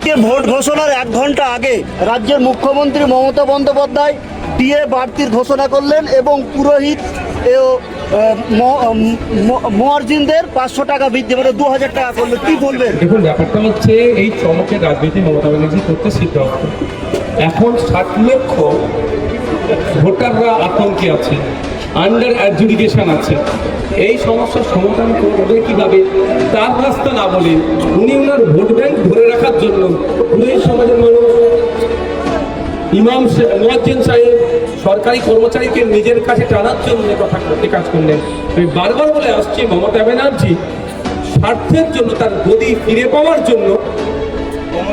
আজকে ভোট ঘোষণার 1 ঘন্টা আগে রাজ্যের মুখ্যমন্ত্রী মমতা বন্দ্যোপাধ্যায় ডিএ বাড়তির ঘোষণা করলেন এবং পুরোহিত মুয়াজ্জিনদের 500 টাকা বৃদ্ধি মানে 2000 টাকা করলো। কি বলবেন? দেখুন, ব্যাপারটা হচ্ছে এই চমকের রাজনীতি মমতা ব্যানার্জি করতে সিদ্ধান্ত। এখন 60 লক্ষ ভোটাররা আতঙ্কে আছে, আন্ডার অ্যাডজুডিকেশন আছে। এই সমস্যার সমাধান করবে কিভাবে তার রাস্তা না বলে উনি ওনার ভোট ব্যাংক ধরে রাখার জন্য পুরোহিত সমাজের মানুষ, ইমাম মুয়াজ্জিন সাহেব, সরকারি কর্মচারীকে নিজের কাছে টানার জন্য কথা করতে কাজ করলেন। আমি বারবার বলে আসছি, মমতা ব্যানার্জি স্বার্থের জন্য, তার গদি ফিরে পাওয়ার জন্য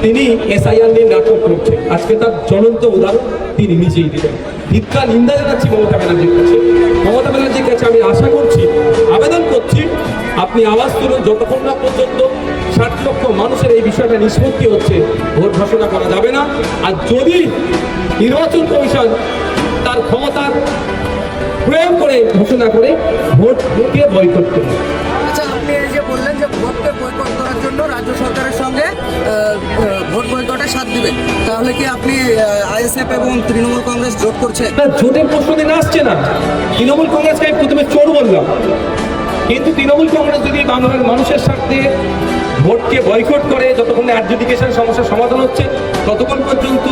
তিনি এসআইআর নিয়ে নাটক করছেন। আজকে তার জ্বলন্ত উদাহরণ তিনি নিজেই দিলেন। ভিক্ষা নিন্দা জানাচ্ছি মমতা ব্যানার্জির কাছে। মমতা ব্যানার্জির কাছে আমি আশা করছি, আবেদন করছি, আপনি আওয়াজ তুলুন। যতক্ষণ না পর্যন্ত 60 লক্ষ মানুষের এই বিষয়টা নিষ্পত্তি হচ্ছে, ভোট ঘোষণা করা যাবে না। আর যদি নির্বাচন কমিশন তার ক্ষমতার প্রয়োগ করে ঘোষণা করে ভোটকে বয়কট করে। আচ্ছা, আপনি এই যে বললেন যে ভোটকে বয়কট করার জন্য রাজ্য সরকারের সঙ্গে ভোট বয়কটে সাথ দিবেন, তাহলে কি আপনি আইএসএফ এবং তৃণমূল কংগ্রেস জোট করছে? না, জোটের প্রশ্ন দিন আসছে না। তৃণমূল কংগ্রেসকে আমি প্রথমে চোর বললাম, কিন্তু তৃণমূল কংগ্রেস যদি বাংলার মানুষের সাথে ভোটকে বয়কট করে, যতক্ষণ অ্যাডজুডিকেশন সমস্যার সমাধান হচ্ছে ততক্ষণ পর্যন্ত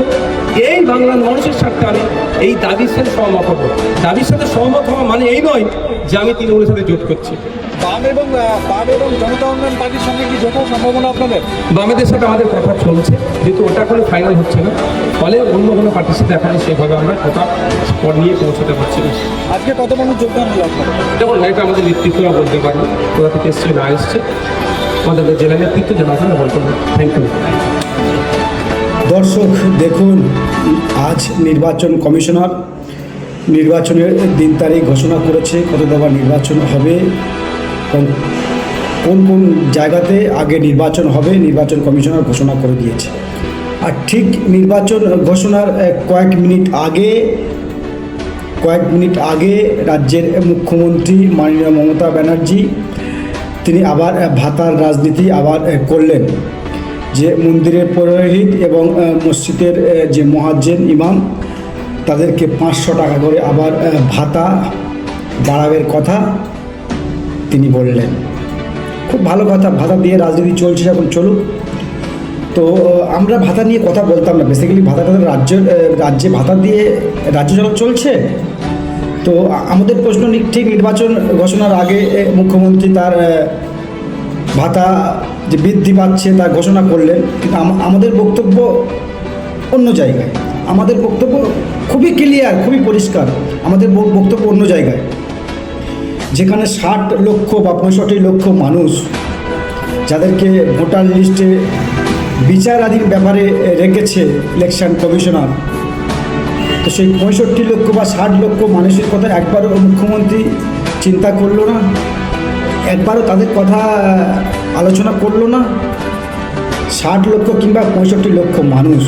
এই বাংলার মানুষের স্বার্থে আমি এই দাবির সাথে সহমত হব। দাবির সাথে সহমত হওয়া মানে এই নয় যে আমি তৃণমূলের সাথে জোট করছি। বাম এবং জনতা উন্নয়ন পার্টির সঙ্গে কি জোটার সম্ভাবনা আপনাদের? বামেদের সাথে আমাদের কথা চলছে, যেহেতু ওটা কোনো ফাইনাল হচ্ছে না, ফলে অন্য কোনো পার্টির সাথে এখনো সেভাবে আমরা কথা স্পট নিয়ে পৌঁছতে পারছি না। আজকে কত মানুষ যোগদান হলো আপনাদের? দেখুন, এটা আমাদের নেতৃত্বরা বলতে পারবো কোথা থেকে এসছে না এসছে, আমাদের জেলা নেতৃত্ব জানাতে বলতে পারবো। Thank you. দর্শক দেখুন, আজ নির্বাচন কমিশনার নির্বাচনের দিন তারিখ ঘোষণা করেছে, কত দফা নির্বাচন হবে এবং কোন কোন জায়গাতে আগে নির্বাচন হবে নির্বাচন কমিশনার ঘোষণা করে দিয়েছে। আর ঠিক নির্বাচন ঘোষণার কয়েক মিনিট আগে রাজ্যের মুখ্যমন্ত্রী মাননীয় মমতা ব্যানার্জি তিনি আবার ভাতার রাজনীতি আবার করলেন, যে মন্দিরের পুরোহিত এবং মসজিদের যে মুয়াজ্জিন ইমাম তাদেরকে 500 টাকা করে আবার ভাতা বাড়াবের কথা তিনি বললেন। খুব ভালো কথা, ভাতা দিয়ে রাজনীতি চলছে, এখন চলুক। তো আমরা ভাতা নিয়ে কথা বলতাম না, বেসিক্যালি ভাতাটা রাজ্যে ভাতা দিয়ে রাজ্য চলছে। তো আমাদের প্রশ্ন, ঠিক নির্বাচন ঘোষণার আগে মুখ্যমন্ত্রী তার ভাতা যে বৃদ্ধি পাচ্ছে তা ঘোষণা করলেন, কিন্তু আমাদের বক্তব্য অন্য জায়গায়। আমাদের বক্তব্য খুবই ক্লিয়ার, খুবই পরিষ্কার। আমাদের বক্তব্য অন্য জায়গায়, যেখানে 60 লক্ষ বা 65 লক্ষ মানুষ যাদেরকে ভোটার লিস্টে বিচারাধীন ব্যাপারে রেখেছে ইলেকশন কমিশনার, তো সেই 65 লক্ষ বা 60 লক্ষ মানুষের কথা একবারও মুখ্যমন্ত্রী চিন্তা করলো না, একবারও তাদের কথা আলোচনা করলো না। 60 লক্ষ কিংবা 65 লক্ষ মানুষ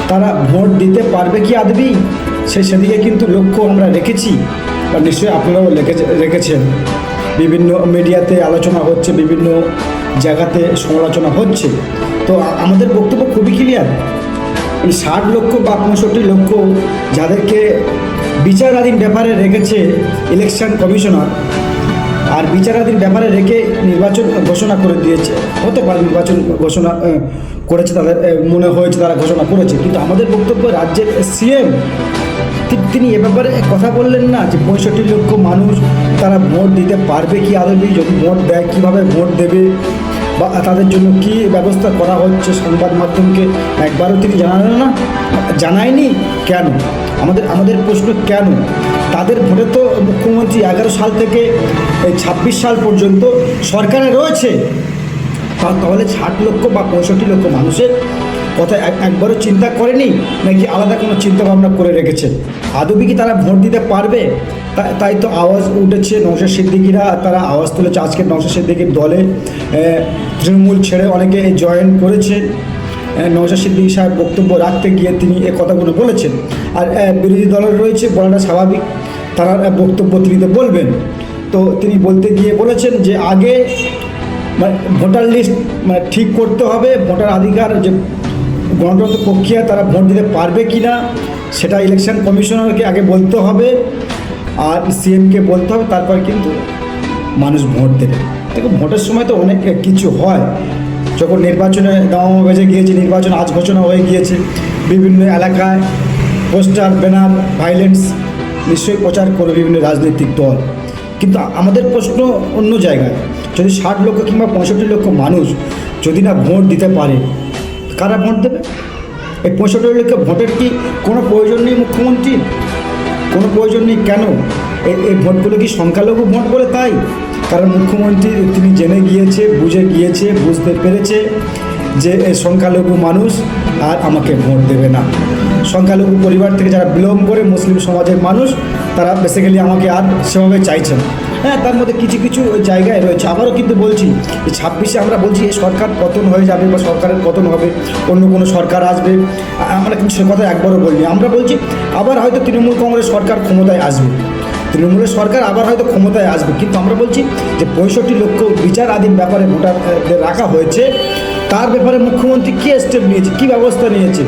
তারা ভোট দিতে পারবে কি আদবি, সেদিকে কিন্তু লক্ষ্য আমরা রেখেছি, বা নিশ্চয়ই আপনারাও রেখেছেন। বিভিন্ন মিডিয়াতে আলোচনা হচ্ছে, বিভিন্ন জায়গাতে সমালোচনা হচ্ছে। তো আমাদের বক্তব্য খুবই ক্লিয়ার, 60 লক্ষ বা 65 লক্ষ যাদেরকে বিচারাধীন ব্যাপারে রেখেছে ইলেকশন কমিশনার, আর বিচারাধীন ব্যাপারে রেখে নির্বাচন ঘোষণা করে দিয়েছে। হতে পারে নির্বাচন ঘোষণা করেছে, তাদের মনে হয়েছে তারা ঘোষণা করেছে, কিন্তু আমাদের বক্তব্য রাজ্যের সিএম তিনি এ ব্যাপারে কথা বললেন না, যে 65 লক্ষ মানুষ তারা ভোট দিতে পারবে কি আদৌ, যদি ভোট দেয় কীভাবে ভোট দেবে, বা তাদের জন্য কি ব্যবস্থা করা হচ্ছে সংবাদ মাধ্যমকে একবারও তিনি জানায়নি। কেন? আমাদের প্রশ্ন, কেন তাদের ভোটে তো মুখ্যমন্ত্রী 11 সাল থেকে 26 সাল পর্যন্ত সরকারে রয়েছে, তাহলে 60 লক্ষ বা 65 লক্ষ মানুষের কথা একবারও চিন্তা করেনি, নাকি আলাদা কোনো চিন্তা ভাবনা করে রেখেছে? আদৌ কি তারা ভোট দিতে পারবে? তাই তো আওয়াজ উঠেছে, নওশাদ সিদ্দিকীরা তারা আওয়াজ তুলেছে। আজকে নওশাদ সিদ্দিকীর দলে তৃণমূল ছেড়ে অনেকে জয়েন করেছে। নওশাদ সিদ্দিকী সাহেব বক্তব্য রাখতে গিয়ে তিনি এ কথাগুলো বলেছেন, আর বিরোধী দলের রয়েছে, বলাটা স্বাভাবিক, তারা বক্তব্য তিনি তো বলবেন। তো তিনি বলতে গিয়ে বলেছেন যে আগে ভোটার লিস্ট ঠিক করতে হবে, ভোটার অধিকার যে গণতন্ত্র প্রক্রিয়া তারা ভোট দিতে পারবে কি না সেটা ইলেকশন কমিশনারকে আগে বলতে হবে, আর সিএমকে বলতে হবে, তারপর কিন্তু মানুষ ভোট দেবে। দেখো ভোটের সময় তো অনেক কিছু হয়, যখন নির্বাচনে দামামা বেজে গিয়েছে, নির্বাচন আজ ঘোষণা হয়ে গিয়েছে, বিভিন্ন এলাকায় পোস্টার ব্যানার ভায়োলেন্স নিশ্চয়ই প্রচার করে বিভিন্ন রাজনৈতিক দল। কিন্তু আমাদের প্রশ্ন অন্য জায়গায়, যদি 60 লক্ষ কিংবা 65 লক্ষ মানুষ যদি না ভোট দিতে পারে, কারা ভোট দেবে? এই 65 লক্ষ ভোটের কি কোনো প্রয়োজন নেই মুখ্যমন্ত্রী? কোনো প্রয়োজন নেই কেন? এই ভোটগুলো কি সংখ্যালঘু ভোট বলে তাই? কারণ মুখ্যমন্ত্রী তিনি জেনে গিয়েছে, বুঝে গিয়েছে, বুঝতে পেরেছে যে সংখ্যালঘু মানুষ আর আমাকে ভোট দেবে না। সংখ্যালঘু পরিবার থেকে যারা বিলং করে মুসলিম সমাজের মানুষ, তারা বেসিক্যালি আমাকে আর সেভাবে চাইছে না। হ্যাঁ, তার মধ্যে কিছু কিছু জায়গায় রয়েছে। আবারও কিন্তু বলছি যে 26-এ আমরা বলছি এই সরকার পতন হয়ে যাবে বা সরকারের পতন হবে, অন্য কোনো সরকার আসবে, আমরা কিন্তু সে কথা একবারও বলিনি। আমরা বলছি আবার হয়তো তৃণমূল কংগ্রেস সরকার ক্ষমতায় আসবে, তৃণমূলের সরকার আবার হয়তো ক্ষমতায় আসবে, কিন্তু আমরা বলছি যে 65 লক্ষ বিচারাধীন ব্যাপারে ভোটারদের রাখা হয়েছে, তার ব্যাপারে মুখ্যমন্ত্রী কী স্টেপ নিয়েছে, কী ব্যবস্থা নিয়েছে,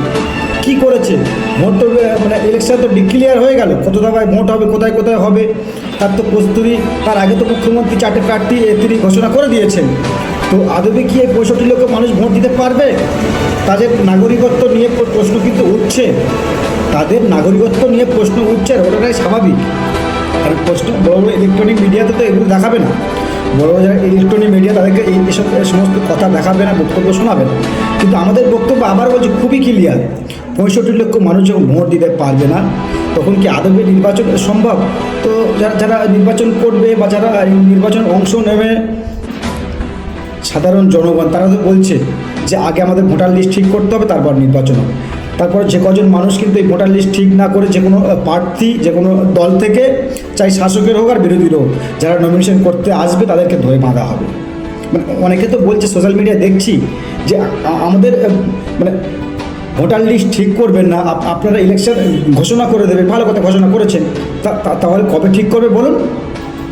কী করেছে? ভোট তো মানে ইলেকশন তো ডিক্লিয়ার হয়ে গেল, কত দফায় ভোট হবে, কোথায় কোথায় হবে, তার তো প্রস্তুতি, তার আগে তো মুখ্যমন্ত্রী 4টে প্রার্থী তিনি ঘোষণা করে দিয়েছেন। তো আদবে কি এই 65 লক্ষ মানুষ ভোট দিতে পারবে? তাদের নাগরিকত্ব নিয়ে প্রশ্ন কিন্তু উঠছে, তাদের নাগরিকত্ব নিয়ে প্রশ্ন উঠছে, আর ওটাই স্বাভাবিক। আর প্রশ্ন বড় বড় ইলেকট্রনিক মিডিয়াতে তো এগুলো দেখাবে না, বড় বড় যারা ইলেকট্রনিক মিডিয়া তাদেরকে এইসব সমস্ত কথা দেখাবে না, বক্তব্য শোনাবে না। কিন্তু আমাদের বক্তব্য আবার বলছি খুবই ক্লিয়ার, 65 লক্ষ মানুষ যখন ভোট দিতে পারবে না, তখন কি আদবে নির্বাচন সম্ভব? তো যারা নির্বাচন করবে বা যারা নির্বাচন অংশ নেবে সাধারণ জনগণ, তারা তো বলছে যে আগে আমাদের ভোটার লিস্ট ঠিক করতে হবে, তারপর নির্বাচন হবে। তারপর যে কজন মানুষ কিন্তু এই ভোটার লিস্ট ঠিক না করে যে কোনো প্রার্থী, যে কোনো দল থেকে, চাই শাসকের হোক আর বিরোধীর হোক, যারা নমিনেশন করতে আসবে তাদেরকে ধরে বাঁধা হবে। মানে অনেকে তো বলছে, সোশ্যাল মিডিয়ায় দেখছি যে আমাদের মানে ভোটার লিস্ট ঠিক করবেন না, আপনারা ইলেকশন ঘোষণা করে দেবেন। ভালো কথা, ঘোষণা করেছেন, তাহলে কবে ঠিক করবে বলুন,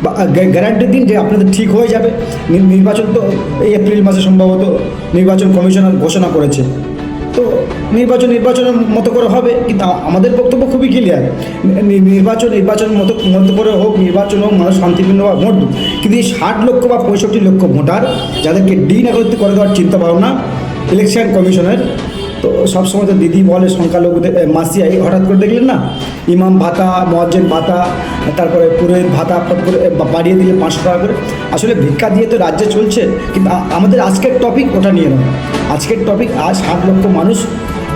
বা গ্যারান্টি দিন যে আপনাদের ঠিক হয়ে যাবে। নির্বাচন তো এই এপ্রিল মাসে সম্ভবত নির্বাচন কমিশনার ঘোষণা করেছে, তো নির্বাচনের মতো করে হবে। কিন্তু আমাদের বক্তব্য খুবই ক্লিয়ার, নির্বাচন মতো করে হোক, নির্বাচন হোক, মানুষ শান্তিপূর্ণভাবে ভোট দিক। কিন্তু এই 60 লক্ষ বা 65 লক্ষ ভোটার যাদেরকে ডিনাগরিক করে দেওয়ার চিন্তা ভাবনা ইলেকশন কমিশনের, তো সবসময় তো দিদি বলে সংখ্যালঘুদের মাসিয়া, এই হঠাৎ করে দেখলেন না ইমাম ভাতা, মুয়াজ্জিন ভাতা, তারপরে পুরোহিত ভাতা বাড়িয়ে দিলে 500 টাকা করে। আসলে ভিক্ষা দিয়ে তো রাজ্যে চলছে, কিন্তু আমাদের আজকের টপিক ওটা নিয়ে নয়। আজকের টপিক, আজ 60 লক্ষ মানুষ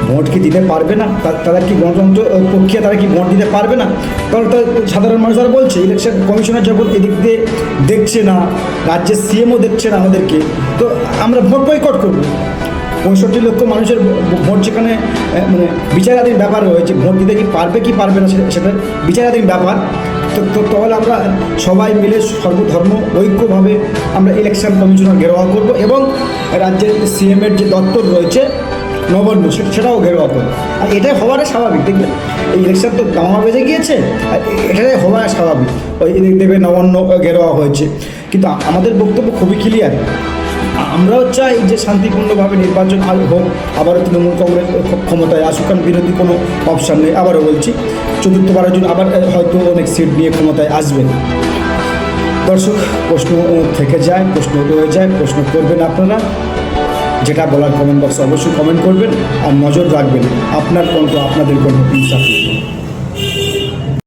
ভোট কি দিতে পারবে না? তারা কি গণতন্ত্র প্রক্রিয়া, তারা কি ভোট দিতে পারবে না? কারণ সাধারণ মানুষ তারা বলছে ইলেকশন কমিশনার যখন এদিক দিয়ে দেখছে না, রাজ্যের সিএমও দেখছে না আমাদেরকে, তো আমরা ভোট বয়কট করবো। 65 লক্ষ মানুষের ভোট যেখানে মানে বিচারাধীন ব্যাপার রয়েছে, ভোট দিতে কি পারবে না সেটা বিচারাধীন ব্যাপার। তো তাহলে আমরা সবাই মিলে সর্বধর্ম ঐক্যভাবে আমরা ইলেকশন কমিশনার ঘেরাও করব, এবং রাজ্যের সিএমের যে দপ্তর রয়েছে নবান্ন, সেটাও ঘেরাও করবো। আর এটাই হওয়াটা স্বাভাবিক। দেখবেন এই ইলেকশন তো দামা বেজে গিয়েছে, আর এটাই হওয়া স্বাভাবিক। ওই দেবে নবান্ন ঘেরাও হয়েছে, কিন্তু আমাদের বক্তব্য খুবই ক্লিয়ার। আমরাও চাই যে শান্তিপূর্ণভাবে নির্বাচন হোক, আবারও তৃণমূল কংগ্রেস ক্ষমতায় আসুক, কারণ বিরোধী কোনো অপশান নেই। আবারও বলছি, চতুর্থবারের জন্য আবার হয়তো অনেক সিট নিয়ে ক্ষমতায় আসবেন। দর্শক, প্রশ্ন থেকে যায়, প্রশ্ন রয়ে যায়, প্রশ্ন করবেন আপনারা, যেটা বলার কমেন্ট বক্সে অবশ্যই কমেন্ট করবেন, আর নজর রাখবেন আপনার কণ্ঠ, আপনাদের কণ্ঠ ইনসাফ।